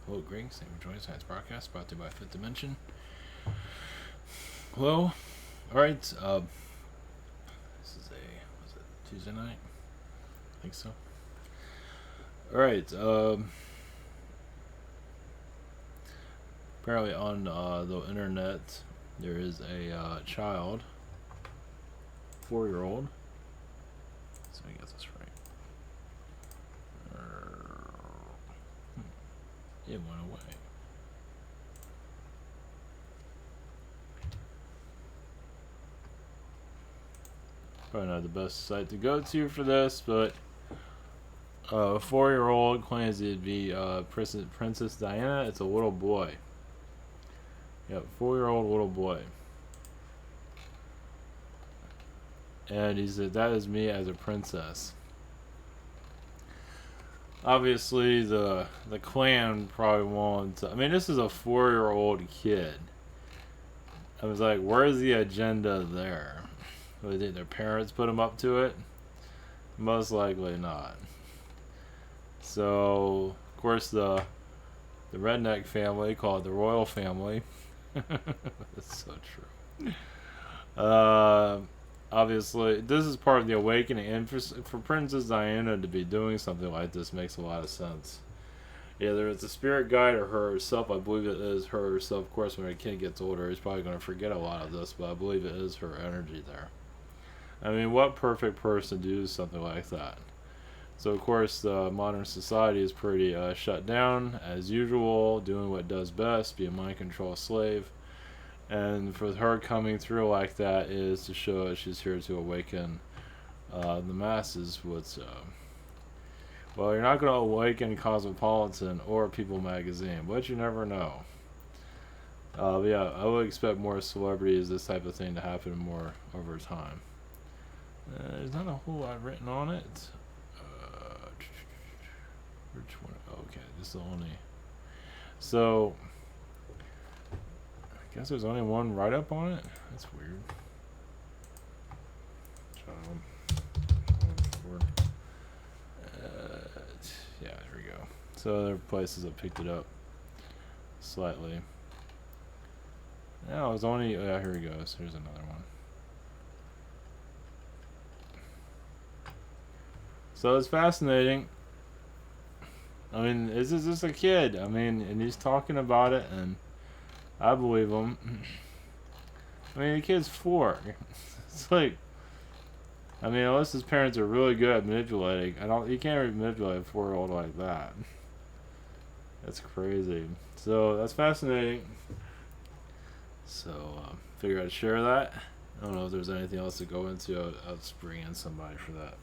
Hello, Greg. Thank you for joining tonight's broadcast brought to you by Fifth Dimension. Hello. Alright, this is was it Tuesday night? I think so. Alright, apparently on the internet there is a child, 4-year-old. Let's see if I get this right. It went away. Probably not the best site to go to for this, but a 4-year-old claims it'd be Princess Diana. It's a little boy. Yep, 4-year-old little boy. And he said, "That is me as a princess." Obviously, the clan probably won't. I mean, this is a 4-year-old kid. I was like, where's the agenda there? Do they think their parents put them up to it? Most likely not. So, of course, the redneck family, called the royal family. That's so true. Obviously, this is part of the awakening, and for Princess Diana to be doing something like this makes a lot of sense. Either it's a spirit guide or her herself. I believe it is her herself. Of course, when a kid gets older, he's probably going to forget a lot of this, but I believe it is her energy there. I mean, what perfect person to do something like that? So, of course, the modern society is pretty shut down, as usual, doing what it does best, be a mind control slave. And for her coming through like that is to show that she's here to awaken the masses with well, you're not going to awaken Cosmopolitan or People magazine, but you never know. But yeah, I would expect more celebrities, this type of thing to happen more over time. There's not a whole lot written on it. Which one? Okay, this is the only. So, I guess there's only one write-up on it? That's weird. Yeah, there we go. So other places have picked it up slightly. No, it was only. Yeah, here he goes. Here's another one. So it's fascinating. I mean, this is just a kid. I mean, and he's talking about it, and I believe him. I mean, the kid's 4. It's like, I mean, unless his parents are really good at manipulating, you can't manipulate a 4-year-old like that. That's crazy. So that's fascinating. So figure I'd share that. I don't know if there's anything else to go into. I'll just bring in somebody for that.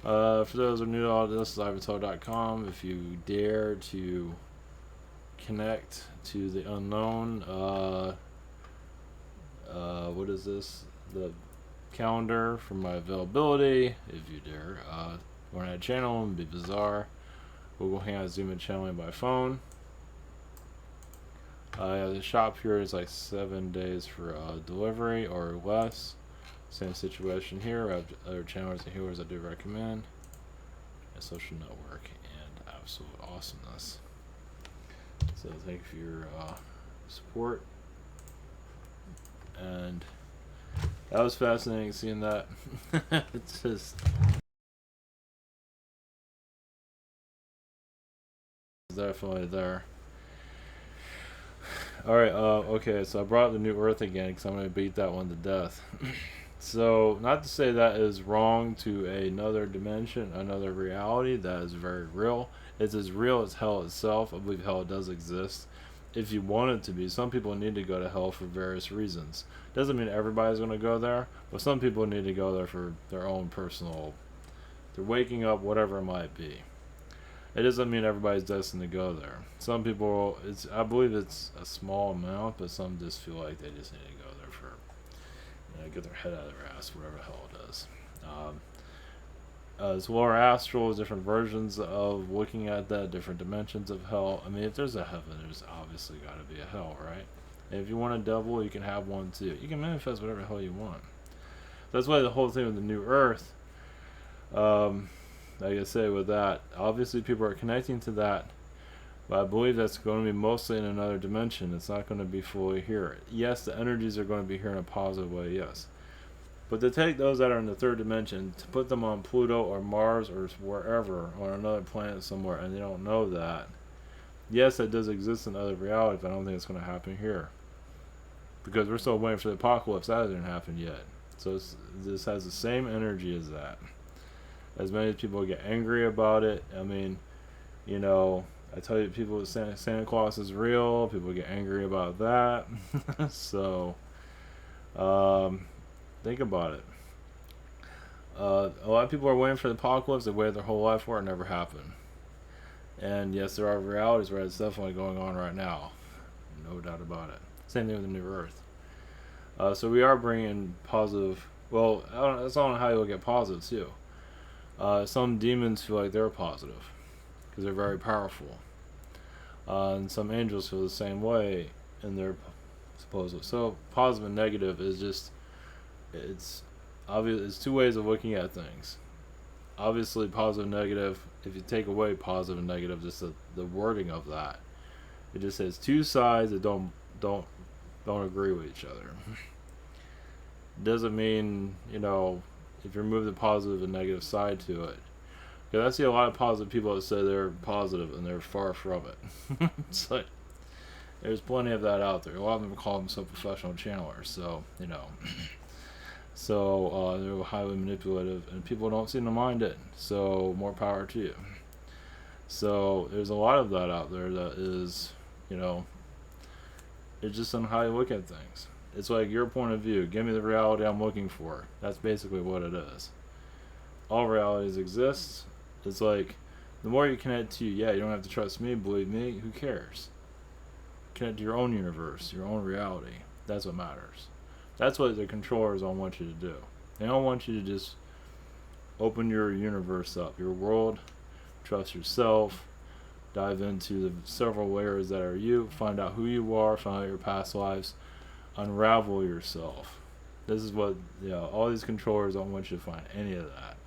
For those who are new to all this is ivantoe.com. If you dare to connect to the unknown, what is this? The calendar for my availability. If you dare, go on that channel and be bizarre. Google Hangout, Zoom, and channeling by phone. The shop here is like 7 days for delivery or less. Same situation here. I have other channels and healers I do recommend. A social network and absolute awesomeness. So thank you for your support. And that was fascinating seeing that. It's just definitely there. Alright, okay, so I brought up the New Earth again because I'm going to beat that one to death. So, not to say that is wrong to another dimension, another reality that is very real. It's as real as hell itself. I believe hell does exist. If you want it to be, some people need to go to hell for various reasons. Doesn't mean everybody's going to go there, but some people need to go there for their own personal, they're waking up, whatever it might be. It doesn't mean everybody's destined to go there. Some people, I believe it's a small amount, but some just feel like they just need to go there for, get their head out of their ass, whatever the hell it is. It's lower astral, different versions of looking at that, different dimensions of hell. I mean, if there's a heaven, there's obviously got to be a hell, right? And if you want a devil, you can have one too. You can manifest whatever the hell you want. That's why the whole thing with the New Earth, like I say, with that, obviously people are connecting to that. But I believe that's going to be mostly in another dimension. It's not going to be fully here. Yes, the energies are going to be here in a positive way, yes. But to take those that are in the third dimension, to put them on Pluto or Mars or wherever, on another planet somewhere, and they don't know that, yes, that does exist in other realities, but I don't think it's going to happen here. Because we're still waiting for the apocalypse. That hasn't happened yet. So this has the same energy as that. As many people get angry about it, I mean, you know, I tell you, people, Santa Claus is real. People get angry about that. So, think about it. A lot of people are waiting for the apocalypse. They waited their whole life for it. It never happened. And yes, there are realities where it's definitely going on right now. No doubt about it. Same thing with the New Earth. So we are bringing positive. Well, it's all on how you look at positive too. Some demons feel like they're positive because they're very powerful. And some angels feel the same way, and they're supposedly. So positive and negative is just, it's obvious. It's two ways of looking at things. Obviously, positive and negative. If you take away positive and negative, just the wording of that, it just says two sides that don't agree with each other. Doesn't mean, if you remove the positive and negative side to it. Because I see a lot of positive people that say they're positive and they're far from it. It's like, there's plenty of that out there. A lot of them call themselves professional channelers, so, So, they're highly manipulative, and people don't seem to mind it. So, more power to you. So, there's a lot of that out there that is, it's just on how you look at things. It's like your point of view. Give me the reality I'm looking for. That's basically what it is. All realities exist. It's like, the more you connect to, you don't have to trust me, believe me, who cares? Connect to your own universe, your own reality. That's what matters. That's what the controllers don't want you to do. They don't want you to just open your universe up, your world, trust yourself, dive into the several layers that are you, find out who you are, find out your past lives, unravel yourself. This is what, all these controllers don't want you to find any of that.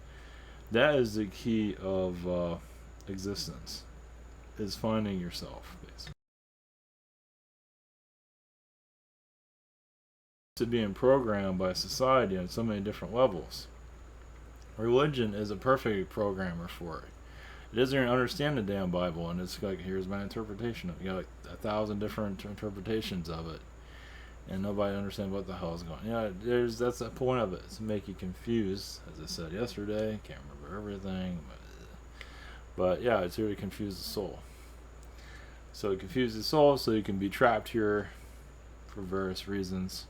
That is the key of existence, is finding yourself, basically. To being programmed by society on so many different levels. Religion is a perfect programmer for it. It doesn't even understand the damn Bible, and it's like, here's my interpretation of it. You got like 1,000 different interpretations of it, and nobody understands what the hell is going on. That's the point of it, it's to make you confused, as I said yesterday. Can't remember everything, but it's here to confuse the soul. So it confuses the soul so you can be trapped here for various reasons.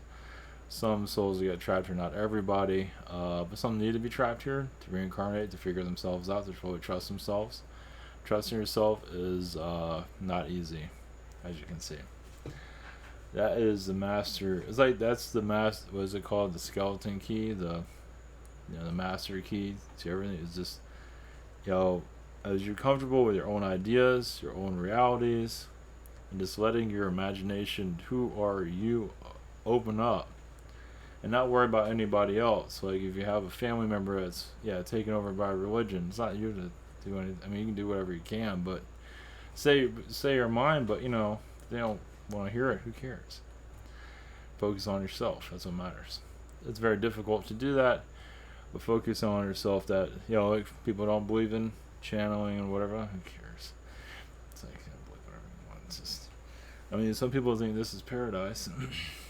Some souls get trapped here, not everybody, but some need to be trapped here to reincarnate, to figure themselves out, to fully trust themselves. Trusting yourself is not easy, as you can see. That is the master. It's like, that's the master. What is it called? The skeleton key, the master key to everything. Is just, as you're comfortable with your own ideas, your own realities, and just letting your imagination, who are you, open up. And not worry about anybody else. Like, if you have a family member that's taken over by religion, it's not you to do anything. I mean, you can do whatever you can, but say your mind. But they don't want to hear it. Who cares? Focus on yourself. That's what matters. It's very difficult to do that, but focus on yourself. That like, people don't believe in channeling and whatever. Who cares? It's like, believe whatever you want. It's just, some people think this is paradise.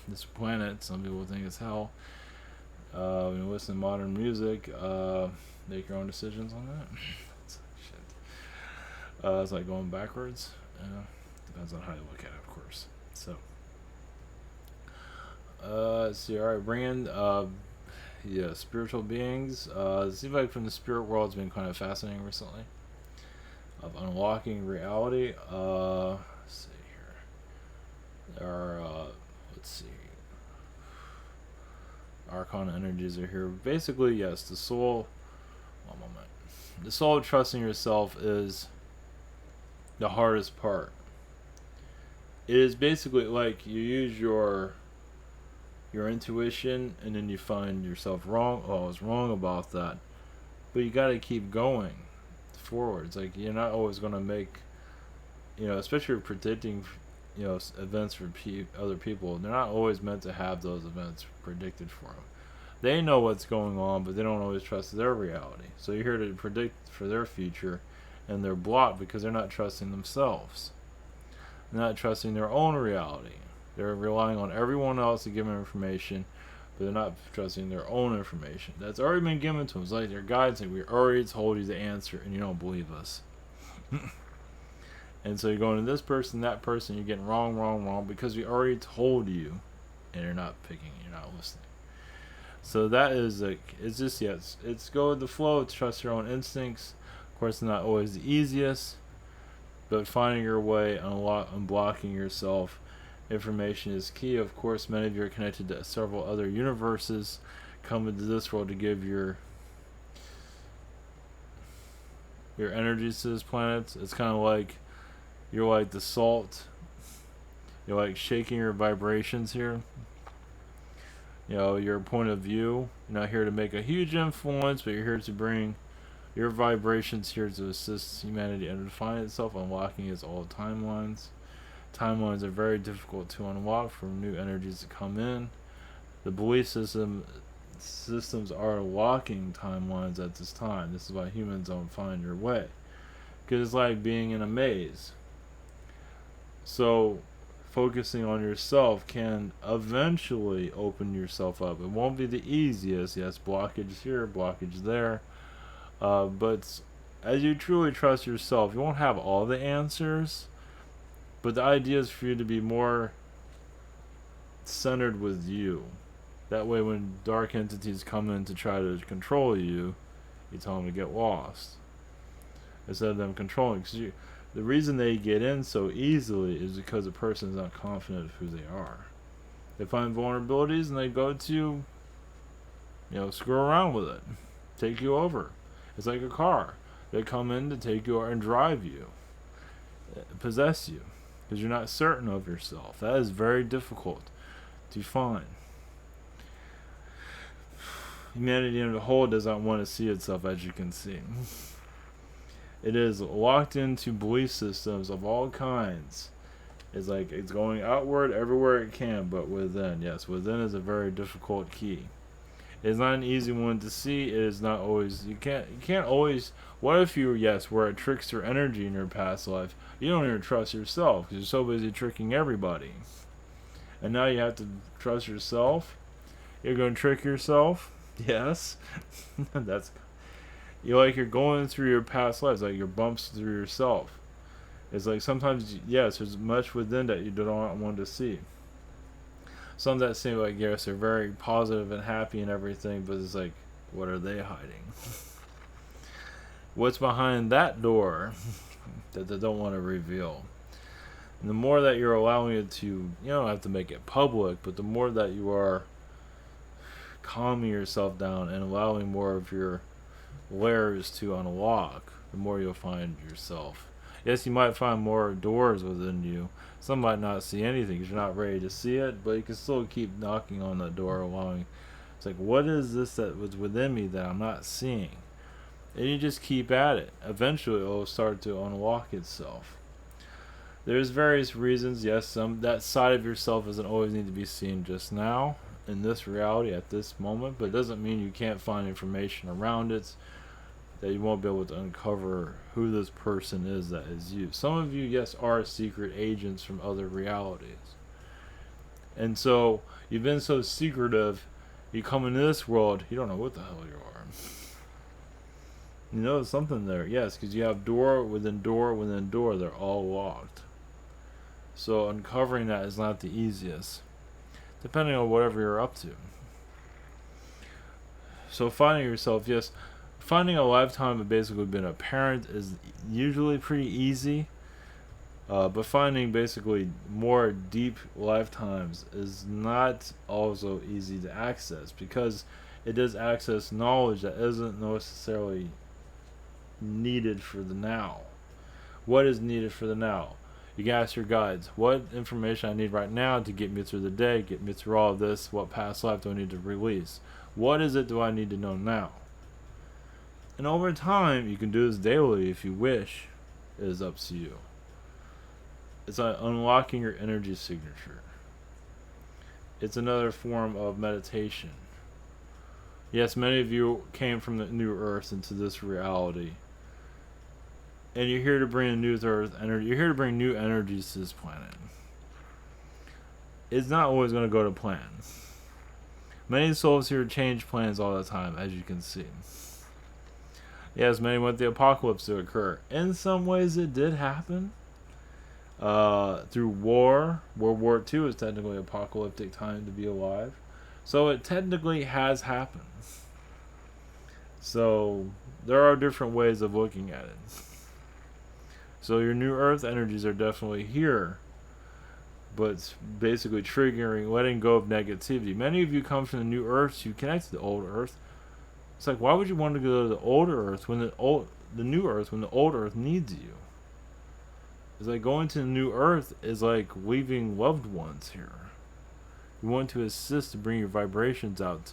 This planet. Some people think it's hell. Listen to modern music. Make your own decisions on that. It's like shit. It's like going backwards. Depends on how you look at it, of course. So, let's see. All right, bring in spiritual beings. It seems like from the spirit world has been kind of fascinating recently. Of unlocking reality. Let's see here. There are. Let's see. Arcana energies are here. Basically, yes, the soul. One moment. The soul of trusting yourself is the hardest part. It is basically like you use your intuition, and then you find yourself wrong. Oh, I was wrong about that. But you got to keep going forward. It's like you're not always going to make especially predicting, events for other people. They're not always meant to have those events predicted for them. They know what's going on, but they don't always trust their reality. So you're here to predict for their future, and they're blocked because they're not trusting themselves. They're not trusting their own reality. They're relying on everyone else to give them information, but they're not trusting their own information. That's already been given to them. It's like their guides say, we already told you the answer, and you don't believe us. And so you're going to this person, that person, you're getting wrong, because we already told you, and you're not picking, you're not listening. So that is it's just, yes, it's go with the flow, it's trust your own instincts. Of course, it's not always the easiest, but finding your way, unblocking yourself, information is key. Of course, many of you are connected to several other universes, come into this world to give your energies to this planet. It's kind of like you're like the salt. You're like shaking your vibrations here. Your point of view. You're not here to make a huge influence, but you're here to bring your vibrations here to assist humanity and define itself, unlocking its old timelines. Timelines are very difficult to unlock for new energies to come in. The belief systems are locking timelines at this time. This is why humans don't find your way, because it's like being in a maze. So focusing on yourself can eventually open yourself up. It won't be the easiest. Yes, blockage here, blockage there, but as you truly trust yourself, you won't have all the answers, but the idea is for you to be more centered with you. That way when dark entities come in to try to control you, you tell them to get lost, instead of them controlling. Because the reason they get in so easily is because the person is not confident of who they are. They find vulnerabilities and they go to, screw around with it, take you over. It's like a car. They come in to take you and drive you, possess you, because you're not certain of yourself. That is very difficult to find. Humanity in the whole does not want to see itself, as you can see. It is locked into belief systems of all kinds. It's like it's going outward everywhere it can, but within. Yes, within is a very difficult key. It's not an easy one to see. It is not always. You can't always. What if you, were a trickster energy in your past life? You don't even trust yourself because you're so busy tricking everybody. And now you have to trust yourself. You're going to trick yourself. Yes, that's. You're going through your past lives, like your bumps through yourself. It's like sometimes, there's much within that you don't want to see. Some that seem like, they're very positive and happy and everything, but it's like, what are they hiding? What's behind that door that they don't want to reveal? And the more that you're allowing it to, you don't have to make it public, but the more that you are calming yourself down and allowing more of your layers to unlock, the more you'll find yourself. Yes, you might find more doors within you. Some might not see anything because you're not ready to see it, but you can still keep knocking on that door, allowing. It's like, what is this that was within me that I'm not seeing? And you just keep at it. Eventually, it will start to unlock itself. There's various reasons. Yes, that side of yourself doesn't always need to be seen just now, in this reality, at this moment, but it doesn't mean you can't find information around it, that you won't be able to uncover who this person is that is you. Some of you, are secret agents from other realities. And so, you've been so secretive, you come into this world, you don't know what the hell you are. There's something there, yes, because you have door within door within door, they're all locked. So, uncovering that is not the easiest, depending on whatever you're up to. So, finding yourself, finding a lifetime of basically being a parent is usually pretty easy, but finding basically more deep lifetimes is not also easy to access, because it does access knowledge that isn't necessarily needed for the now. What is needed for the now? You can ask your guides, what information I need right now to get me through the day, get me through all of this, what past life do I need to release? What is it do I need to know now? And over time, you can do this daily if you wish. It is up to you. It's like unlocking your energy signature. It's another form of meditation. Yes, many of you came from the new earth into this reality. And you're here to bring a new earth energy. You're here to bring new energies to this planet. It's not always going to go to plan. Many souls here change plans all the time, as you can see. Yes, many want the apocalypse to occur. In some ways, it did happen. Through war. World War II is technically apocalyptic time to be alive. So it technically has happened. So there are different ways of looking at it. So your new earth energies are definitely here. But it's basically triggering, letting go of negativity. Many of you come from the new earth, you connect to the old earth. It's like, why would you want to go to the older earth when the new earth when the old earth needs you? It's like going to the new earth is like leaving loved ones here. You want to assist to bring your vibrations out,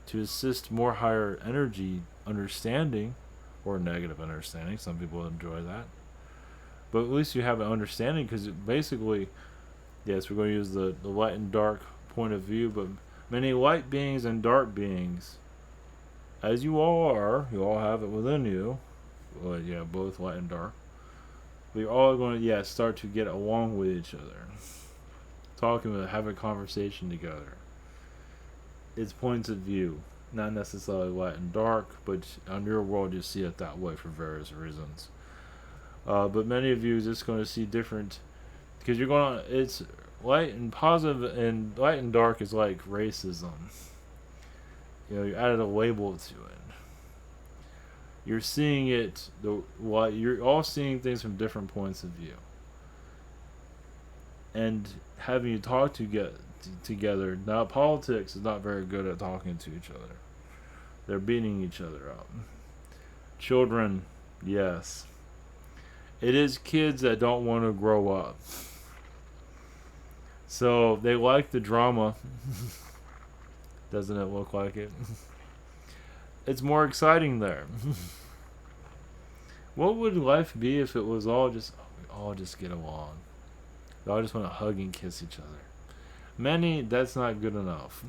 to assist more higher energy understanding, or negative understanding. Some people enjoy that. But at least you have an understanding, because basically, yes, we're going to use the light and dark point of view, but many light beings and dark beings, as you all have it within you. Well, yeah, both light and dark. We're all going to, start to get along with each other. Talking with, having a conversation together. It's points of view. Not necessarily light and dark, but on your world you see it that way for various reasons. But many of you are just going to see different, because you're going to, it's light and positive, and light and dark is like racism. You added a label to it. You're seeing it, you're all seeing things from different points of view. And having you talk together, now politics is not very good at talking to each other. They're beating each other up. Children, yes. It is kids that don't want to grow up. So they like the drama. Doesn't it look like it? It's more exciting there. What would life be if it was all just get along? We all just want to hug and kiss each other. Many, that's not good enough.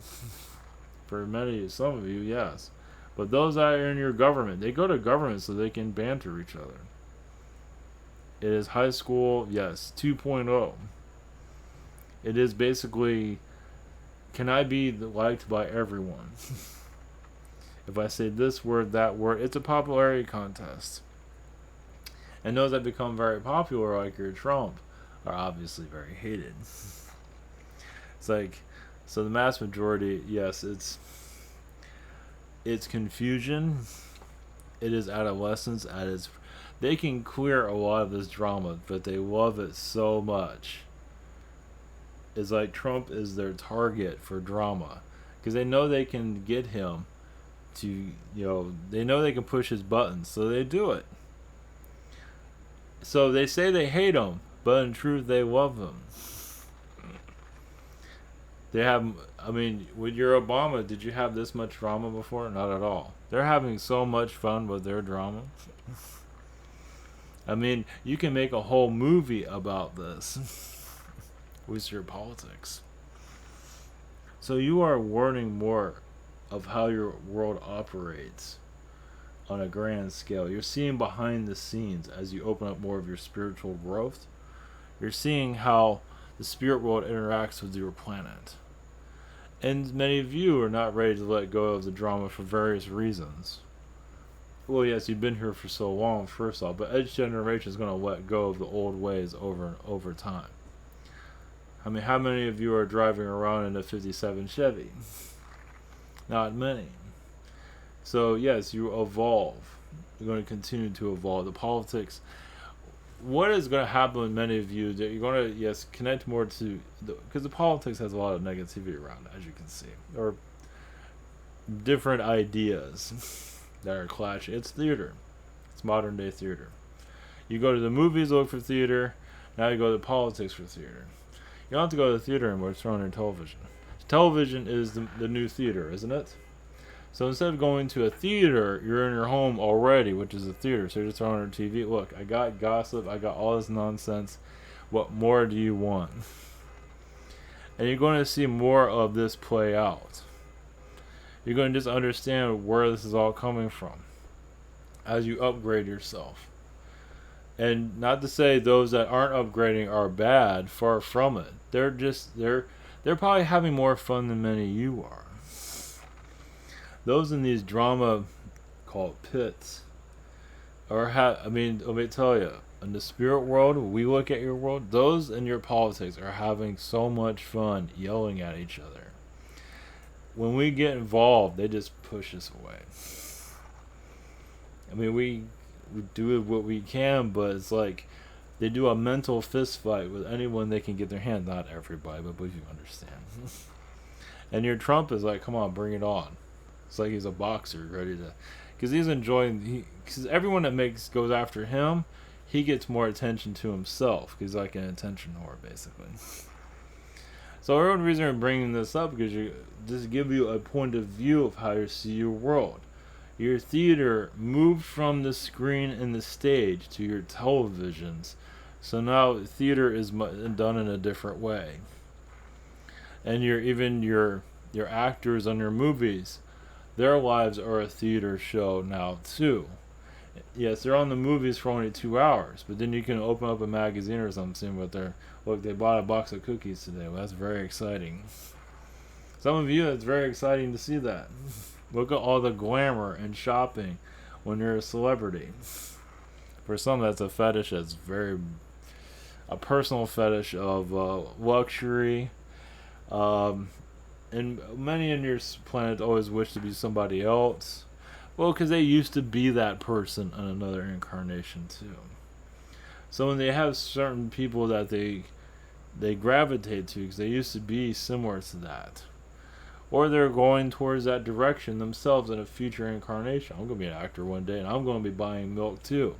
For some of you, yes. But those that are in your government, they go to government so they can banter each other. It is high school, yes, 2.0. It is basically, can I be liked by everyone? If I say this word, that word, it's a popularity contest. And those that become very popular, like your Trump, are obviously very hated. It's like, so the mass majority, yes, it's confusion. It is adolescence at its. They can clear a lot of this drama, but they love it so much. It's like Trump is their target for drama, because they know they can get him to, they know they can push his buttons, so they do it. So they say they hate him, but in truth they love him. They have, with your Obama, did you have this much drama before? Not at all. They're having so much fun with their drama. You can make a whole movie about this with your politics. So you are learning more of how your world operates on a grand scale. You're seeing behind the scenes as you open up more of your spiritual growth. You're seeing how the spirit world interacts with your planet. And many of you are not ready to let go of the drama for various reasons. Well, yes, you've been here for so long, first off, but each generation is going to let go of the old ways over time. How many of you are driving around in a 57 Chevy? Not many. So, yes, you evolve. You're going to continue to evolve. The politics, what is going to happen with many of you, that you're going to, connect more to, because the politics has a lot of negativity around it, as you can see, or different ideas that are clashing. It's theater. It's modern day theater. You go to the movies, look for theater. Now you go to politics for theater. You don't have to go to the theater anymore. It's thrown in television. Television is the new theater, isn't it? So instead of going to a theater, you're in your home already, which is a theater. So you're just throwing on TV. Look, I got gossip. I got all this nonsense. What more do you want? And you're going to see more of this play out. You're going to just understand where this is all coming from as you upgrade yourself. And not to say those that aren't upgrading are bad, far from it. They're probably having more fun than many of you are. Those in these drama called pits I mean, let me tell you, in the spirit world, we look at your world, those in your politics are having so much fun yelling at each other. When we get involved, they just push us away. I mean, we do what we can, but it's like they do a mental fist fight with anyone they can get their hand. Not everybody, but you understand. And your Trump is like, come on, bring it on. It's like he's a boxer ready to, because he's enjoying. Because everyone that goes after him, he gets more attention to himself. He's like an attention whore, basically. So the only reason I'm bringing this up because just give you a point of view of how you see your world. Your theater moved from the screen and the stage to your televisions, so now theater is done in a different way. And your actors on your movies, their lives are a theater show now too. Yes, they're on the movies for only 2 hours, but then you can open up a magazine or something with look, they bought a box of cookies today. Well, that's very exciting. Some of you, it's very exciting to see that. Look at all the glamour and shopping when you're a celebrity. For some, that's a fetish that's a personal fetish of luxury. And many in your planet always wish to be somebody else. Well, because they used to be that person in another incarnation too. So when they have certain people that they gravitate to because they used to be similar to that, or they're going towards that direction themselves in a future incarnation. I'm going to be an actor one day, and I'm going to be buying milk too,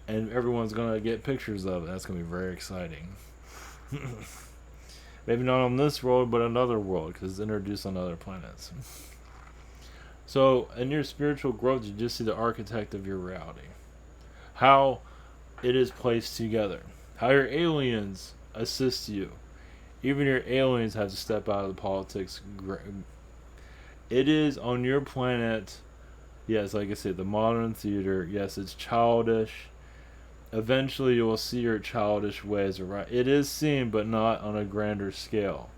and everyone's going to get pictures of it. That's going to be very exciting. Maybe not on this world, but another world, because it's introduced on other planets. So in your spiritual growth, you just see the architect of your reality, how it is placed together, how your aliens assist you. Even your aliens have to step out of the politics. It is on your planet, yes, like I said, the modern theater, yes, it's childish. Eventually you will see your childish ways around. It is seen, but not on a grander scale.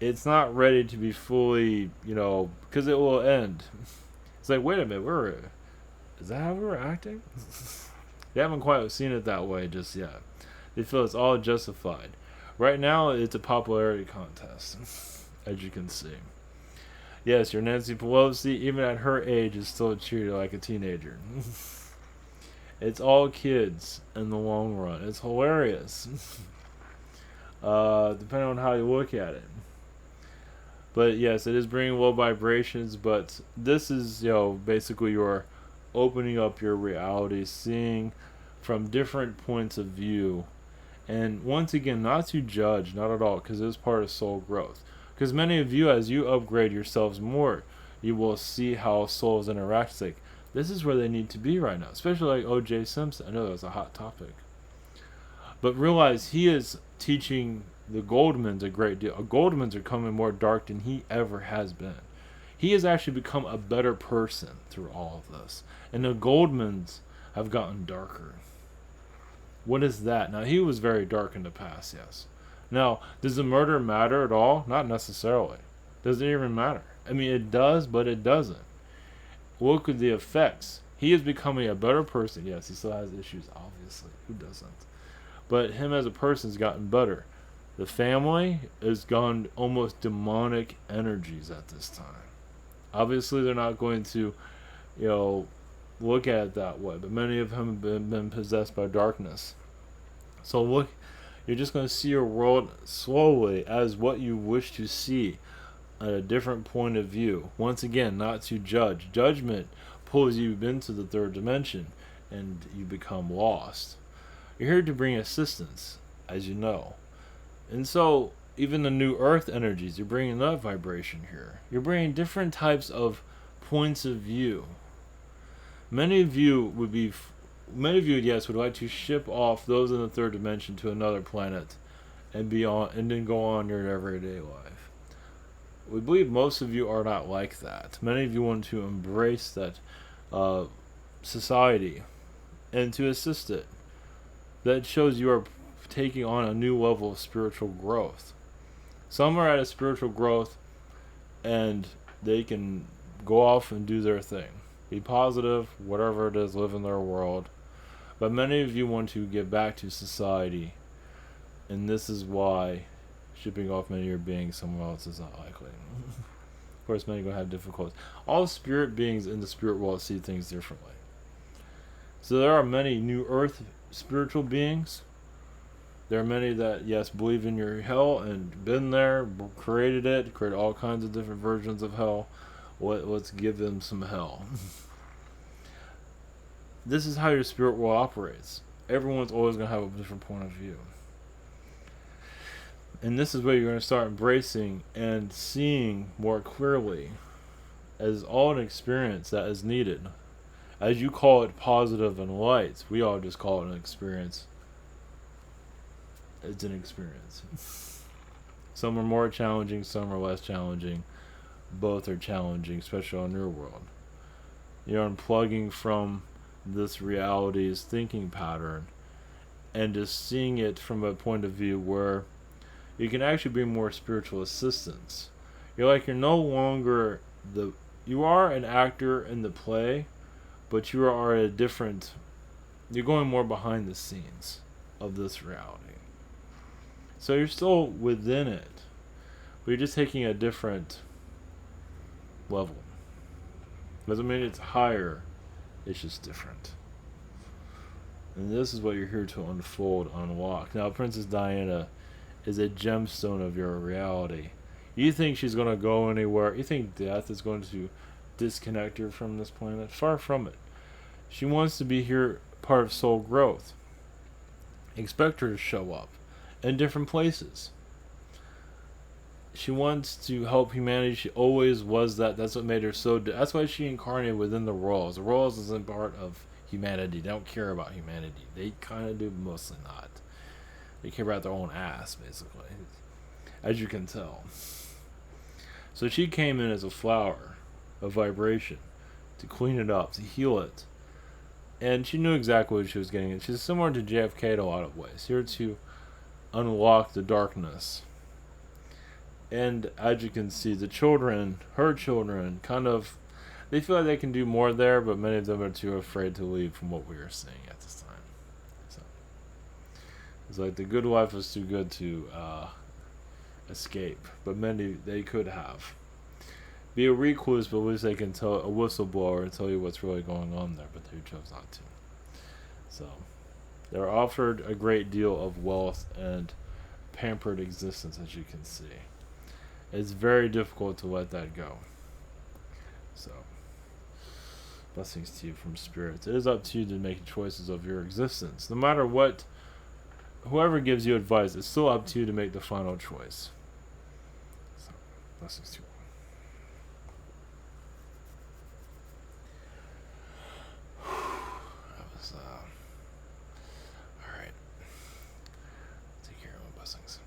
It's not ready to be fully, because it will end. It's like, wait a minute, is that how we were acting? They haven't quite seen it that way just yet. They feel it's all justified. Right now, it's a popularity contest, as you can see. Yes, your Nancy Pelosi, even at her age, is still treated like a teenager. It's all kids in the long run. It's hilarious, depending on how you look at it. But yes, it is bringing low vibrations, but this is, basically your opening up your reality, seeing from different points of view. And once again, not to judge, not at all, because it is part of soul growth. Because many of you, as you upgrade yourselves more, you will see how souls interact. It's like, this is where they need to be right now. Especially like O.J. Simpson. I know that was a hot topic. But realize he is teaching the Goldmans a great deal. Goldmans are coming more dark than he ever has been. He has actually become a better person through all of this. And the Goldmans have gotten darker. What is that? Now, he was very dark in the past, yes. Now, does the murder matter at all? Not necessarily. Does it even matter? I mean, it does, but it doesn't. Look at the effects. He is becoming a better person. Yes, he still has issues, obviously. Who doesn't? But him as a person has gotten better. The family has gone almost demonic energies at this time. Obviously, they're not going to, look at it that way. But many of them have been possessed by darkness. So look, you're just going to see your world slowly as what you wish to see at a different point of view. Once again, not to judge. Judgment pulls you into the third dimension and you become lost. You're here to bring assistance, as you know. And so, even the new earth energies, you're bringing that vibration here. You're bringing different types of points of view. Many of you would be Many of you, yes, would like to ship off those in the third dimension to another planet and be on, and then go on your everyday life. We believe most of you are not like that. Many of you want to embrace that uh, society and to assist it. That shows you are taking on a new level of spiritual growth. Some are at a spiritual growth and they can go off and do their thing. Be positive, whatever it is, live in their world. But many of you want to give back to society, and this is why shipping off many of your beings somewhere else is not likely. Of course, many are going to have difficulties. All spirit beings in the spirit world see things differently. So there are many new earth spiritual beings. There are many that, yes, believe in your hell and been there, created it, created all kinds of different versions of hell. Let's give them some hell. This is how your spirit world operates. Everyone's always going to have a different point of view. And this is where you're going to start embracing and seeing more clearly as all an experience that is needed. As you call it positive and light, we all just call it an experience. It's an experience. Some are more challenging, some are less challenging. Both are challenging, especially on your world. You're unplugging from this reality's thinking pattern and just seeing it from a point of view where you can actually be more spiritual assistance. You're no longer you are an actor in the play, but you are a different, you're going more behind the scenes of this reality. So you're still within it, but you're just taking a different level. Doesn't mean it's higher, it's just different. And this is what you're here to unfold, unlock. Now, Princess Diana is a gemstone of your reality. You think she's going to go anywhere? You think death is going to disconnect her from this planet? Far from it. She wants to be here, part of soul growth. Expect her to show up in different places. She wants to help humanity. She always was that. That's what made her so. That's why she incarnated within the royals. The royals isn't part of humanity. They don't care about humanity. They kind of do, but mostly not. They care about their own ass, basically, as you can tell. So she came in as a flower, a vibration, to clean it up, to heal it. And she knew exactly what she was getting. She's similar to JFK in a lot of ways. Here to unlock the darkness. And as you can see, the children, her children, kind of, they feel like they can do more there, but many of them are too afraid to leave from what we are seeing at this time. So it's like the good life is too good to escape, but many, they could have. Be a recluse, but at least they can tell a whistleblower and tell you what's really going on there, but they chose not to. So they're offered a great deal of wealth and pampered existence, as you can see. It's very difficult to let that go. So, blessings to you from spirits. It is up to you to make choices of your existence. No matter what, whoever gives you advice, it's still up to you to make the final choice. So, blessings to you. That was, alright. Take care of my blessings.